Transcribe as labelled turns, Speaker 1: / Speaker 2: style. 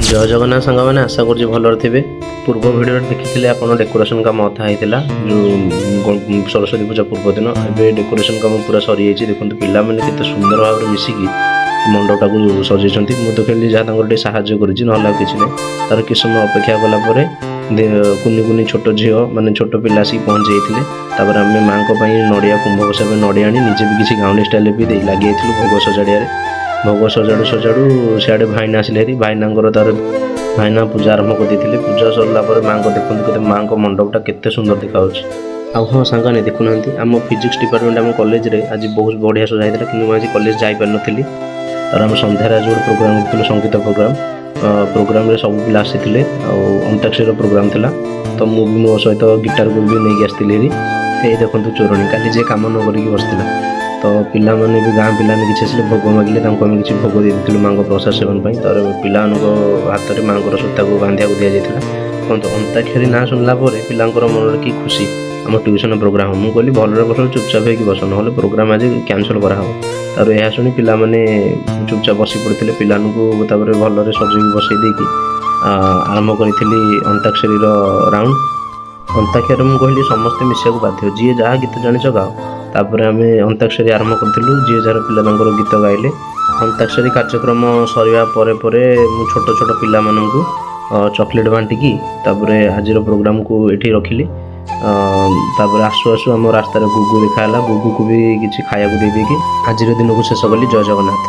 Speaker 1: जय जगन्नाथ सांग मैंने आशा कर भलर थे। पूर्व भिडियो देखी आप डेकोरेशन काम अधा होता जो सरस्वती पूजा पूर्व दिन एवं डेकोरेशन काम पूरा सरी जाइए। देखो पिला मैंने केते सुंदर भाव में मिसिकी मंडपटा को सजाइंट मुझे कहली जहाँ तक साहाଯ୍य करें ना कि तार कि समय अपेक्षा कलापर कुनि कुनि छोट झील माने छोट पिला आसिक पहुँच जाते। आम माँ नड़िया कुंभ बसा नड़िया आनी निजे भी किसी गाँवली स्टाइल भी लगे भोग सजाड़िया भोग सजाड़ू सजाड़ू सियाड़े भाईना आसिले हेरी भाईना तार भाईना पूजा आरंभ कर पूजा सरला माँ को देखते माँ को मंडपटा केते सुंदर देखा आ हाँ सांगे देखुना आम फिजिक्स डिपार्टमेंट आम कॉलेज रे आज बहुत बढ़िया सजाई कि मुझे कॉलेज जापर नी तार आम सन्धार आज गोटे प्रोग्राम कर संगीत प्रोग्राम सब पिला आसी अंताक्षरी प्रोग्राम थिला तो मुझे मो सहित गिटार को भी नहीं आसती ये देखो चोरणी काली जे कम न करके बसला तो पिला माने भी गाँ पिला किसी आसे भोग मागिले आम किसी भोग देलु माँ को प्रसाद सेवन तर पिला हाथ में माँ सूता को बांधा दि जाता। कहते अंताक्षरी ना शुणला पिलांर मन कि खुशी आम ट्यूशन प्रोग्राम मुझे कहली भलरे बस चुपचाप हो बस ना प्रोग्राम आज कैंसल कराव तार यह शुणी पिला माने चुपचाप बसी पड़ते पिलांकु भलरे सजई बसई देकी आरंभ करी अंताक्षरी राउंड अंताक्षरी मुझे कहली समस्ते मिसा बाध्य जी जहाँ गीत जानी गाओ तापर आम अंताक्षरी आरंभ करूँ जी जार पिला गीत गाइले अंताक्षरी कार्यक्रम सरिया परे छोट छोट पिला मानू चॉकलेट बांटिकी तापर आज प्रोग्राम को ये रखिली तापर आसु आसु आम रास्तार गुगु देखा गुगु को भी किसी खाया दे देकी आज दिन को शेष कली। जय जगन्नाथ।